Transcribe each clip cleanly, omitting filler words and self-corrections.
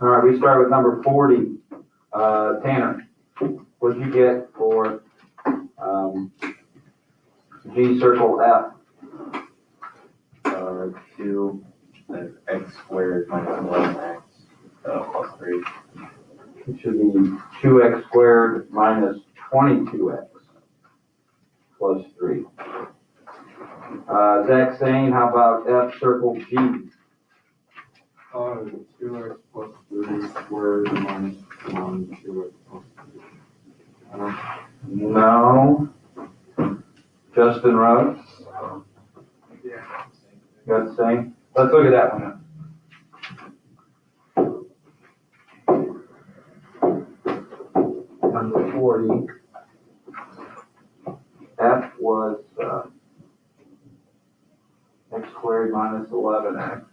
All right, we start with number 40. Tanner, what did you get for G circle F? 2 is x squared minus 11x plus 3. It should be 2x squared minus 22x plus 3. Zach Zane, how about F circle G? 2x plus 3 squared minus 1, 2x plus 3. No. Justin Rhodes? Yeah. Got the same? Let's look at that one now. Number 40. F was x squared minus 11x.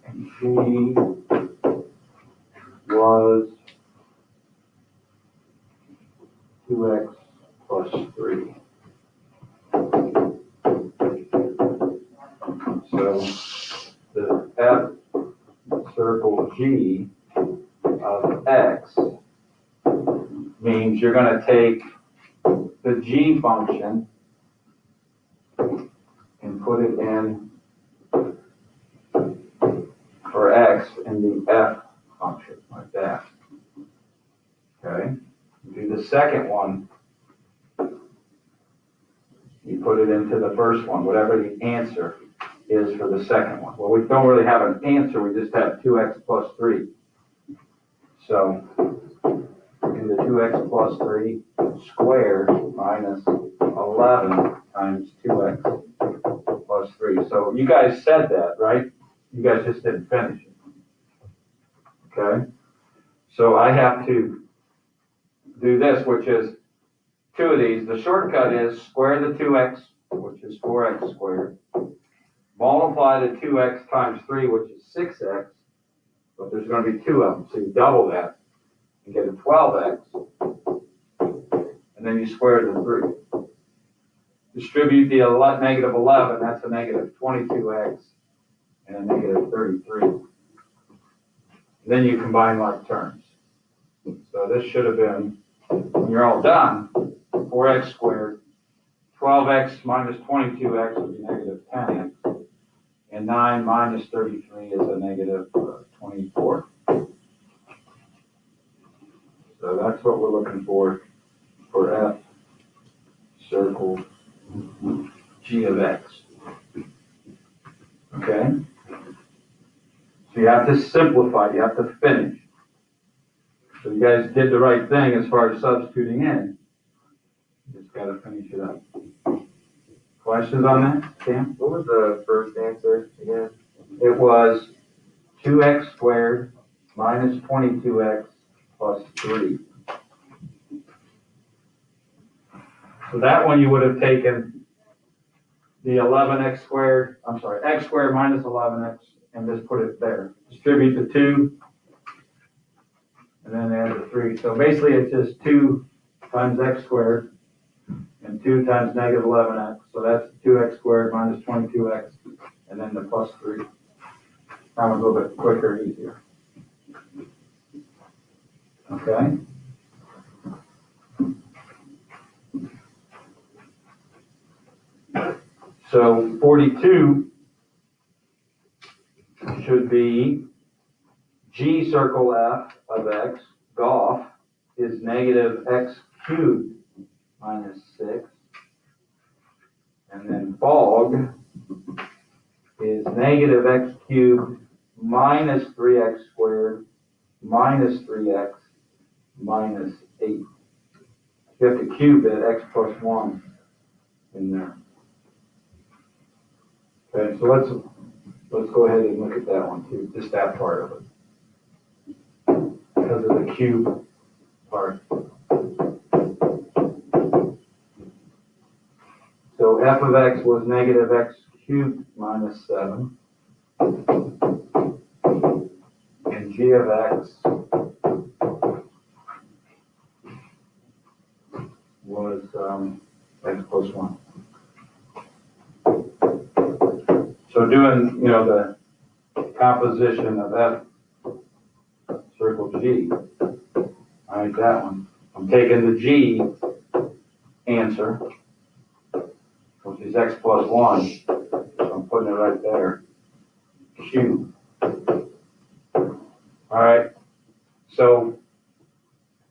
And G was 2x plus 3. So the F circle G of x means you're going to take the G function and put it in for x in the F function, like that. Okay? Do the second one, you put it into the first one, whatever the answer is for the second one. Well, we don't really have an answer, we just have 2x plus 3. So, do the 2x plus 3 squared minus 11 times 2x plus 3. So you guys said that, right? You guys just didn't finish it. Okay? So I have to do this, which is 2 of these. The shortcut is square the 2x, which is 4x squared. Multiply the 2x times 3, which is 6x. But there's going to be 2 of them, so you double that and get a 12x. And then you square the 3. Distribute the negative 11, that's a negative 22x and a negative 33. And then you combine like terms. So this should have been, when you're all done, 4x squared, 12x minus 22x would be negative 10x, and 9 minus 33 is a negative 24. So that's what we're looking for F circle G of x. Okay? So you have to simplify, you have to finish. So you guys did the right thing as far as substituting in. You just got to finish it up. Questions on that, Sam? What was the first answer again? It was 2x squared minus 22x plus 3. So that one you would have taken the 11x squared, x squared minus 11x, and just put it there. Distribute the 2, and then add the 3. So basically it's just 2 times x squared and 2 times negative 11x. So that's 2x squared minus 22x, and then the plus 3. That one's a little bit quicker, easier. Okay? So 42 should be G circle F of x, golf, is negative x cubed minus 6. And then fog is negative x cubed minus 3x squared minus 3x minus 8. You have to cube that x plus 1 in there. Okay, so let's go ahead and look at that one too, just that part of it. Because of the cube part. So f of x was negative x cubed minus 7. And g of x was x plus 1. So doing, the composition of F, circle G. All right, that one. I'm taking the G answer, which is x plus 1. So I'm putting it right there. Q. All right. So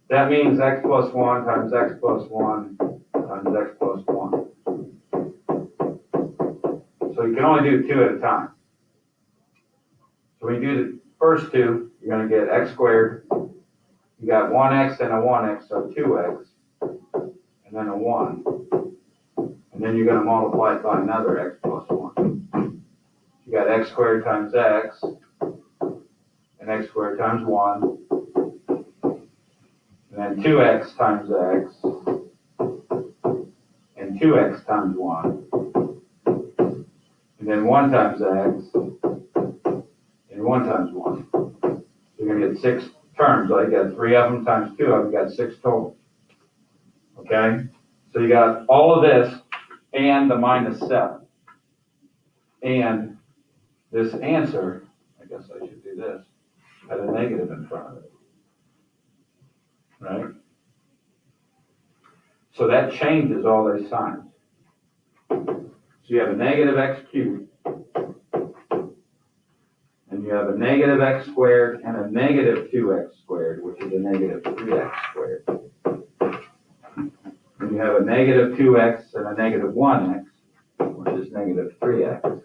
that means x plus 1 times x plus 1 times x plus 1. So you can only do 2 at a time. So when you do the first two, you're going to get x squared. You got 1x and a 1x, so 2x, and then a 1. And then you're going to multiply it by another x plus 1. You got x squared times x, and x squared times 1, and then 2x times x, and 2x times 1, and then 1 times x, and 1 times 1. So you're going to get 6 terms. So you got 3 of them times 2 of them, you got 6 total. Okay? So you got all of this and the minus 7. And this answer, I guess I should do this, had a negative in front of it. Right? So that changes all those signs. So you have a negative x cubed, and you have a negative x squared and a negative 2x squared, which is a negative 3x squared. And you have a negative 2x and a negative 1x, which is negative 3x.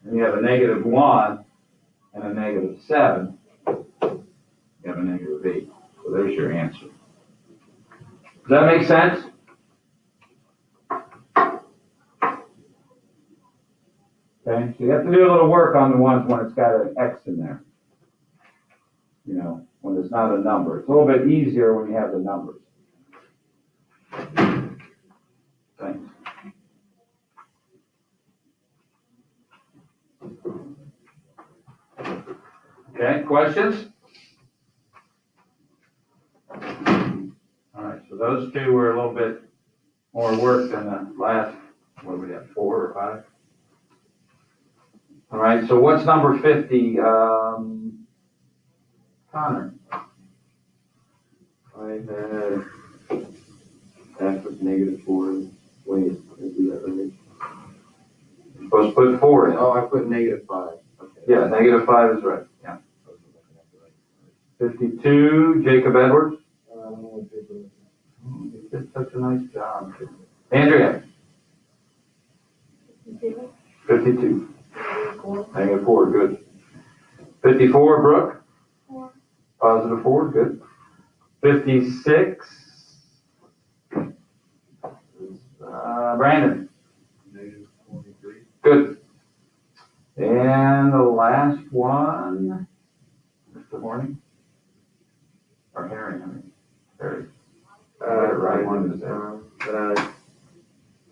And you have a negative 1 and a negative 7, you have a negative 8. So there's your answer. Does that make sense? Okay, so you have to do a little work on the ones when it's got an X in there. When it's not a number. It's a little bit easier when you have the numbers. Thanks. Okay, questions? All right, so those two were a little bit more work than the last, what do we have, 4 or 5? All right, so what's number 50, Connor? I had F with -4. Wait, I do that right? You're supposed to put 4 in. Oh, I put -5. Okay. Yeah, -5 is right, yeah. 52, Jacob Edwards. You did such a nice job. Andrea? 52. -4, good. 54, Brooke? Positive 4, good. 56, Brandon? -23. Good. And the last one, Mr. Horning? Or Harry, Harry. Right one is there.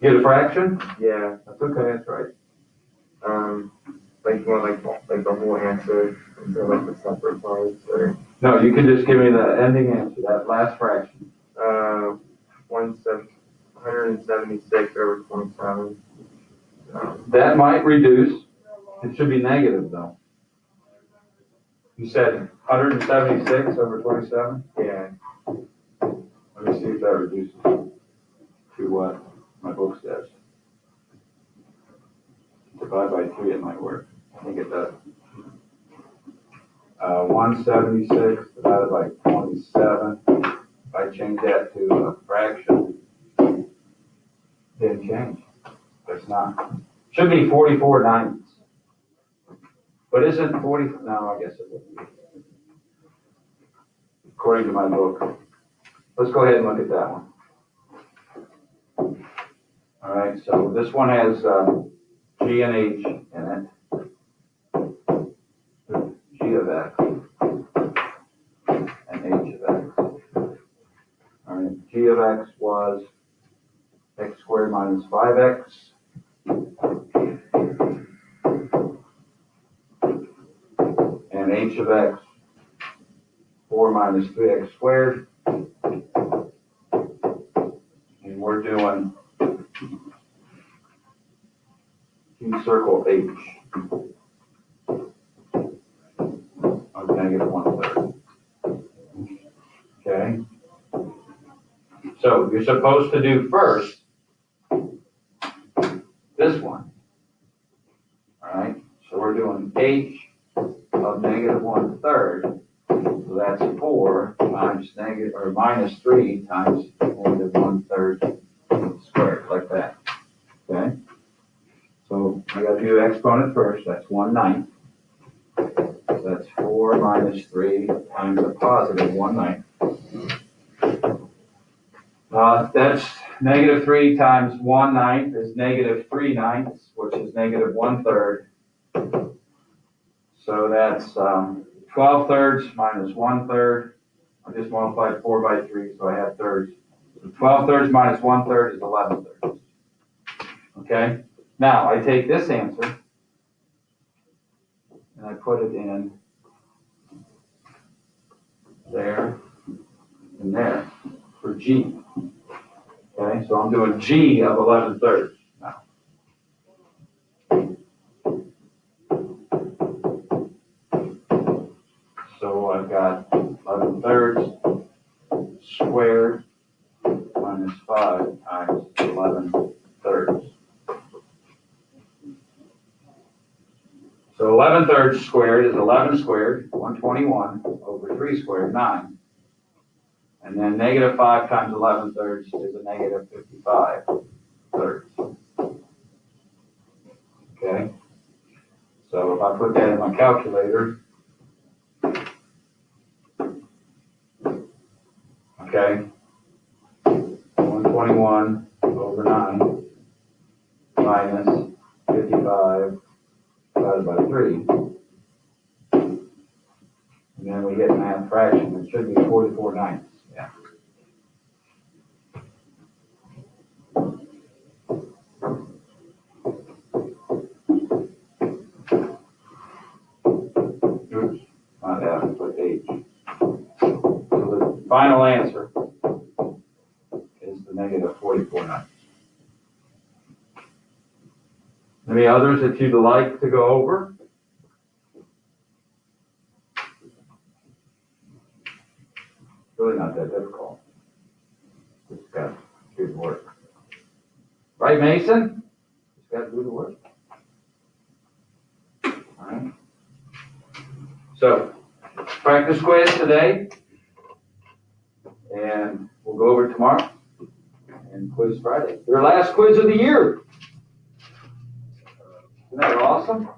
Get a fraction? Yeah, That's okay, that's right. like you want like the whole answer instead of like the separate parts or No, you can just give me the ending answer, that last fraction. 176 over 27. That might reduce. It should be negative though. You said 176 over 27? Yeah. Let me see if that reduces to what my book says. Divide by 3, it might work. I think it does. 176 divided by 27. If I change that to a fraction, didn't change. It's not. Should be 44 ninths. But isn't 40? No, I guess it wouldn't be. According to my book. Let's go ahead and look at that one. All right, so this one has G and H in it. G of X and H of X. All right, G of X was x squared minus 5x. And H of X, 4 minus 3x squared. And we're doing G you circle H of negative 1/3. Okay? So you're supposed to do first this one. All right? So we're doing H of negative 1/3. So that's 4 times negative, or minus 3 times negative 1/3 squared, like that. Okay? So I gotta do exponent first, that's 1/9. So that's 4 minus 3 times a positive 1/9. That's negative 3 times 1/9 is negative 3/9, which is negative 1/3. So that's 12/3 minus 1/3. I just multiplied 4 by 3, so I have thirds. So 12/3 minus 1/3 is 11/3. Okay? Now, I take this answer and I put it in there and there for G. Okay, so I'm doing G of 11/3 now. So I've got 11/3 squared minus 5 times 11/3. So 11/3 squared is 11 squared, 121, over 3 squared, 9. And then negative 5 times 11/3 is a negative 55/3. Okay? So if I put that in my calculator, okay, 121 over 9 minus 55 divided by 3. And then we get math fraction. It should be 44/9. Yeah. Oops, not F, but H. So the final answer is the negative 44/9. Any others that you'd like to go over? Really not that difficult. Just got to do the work. Right, Mason? Just got to do the work. All right. So, practice quiz today, and we'll go over tomorrow, and quiz Friday. Your last quiz of the year. Isn't that awesome?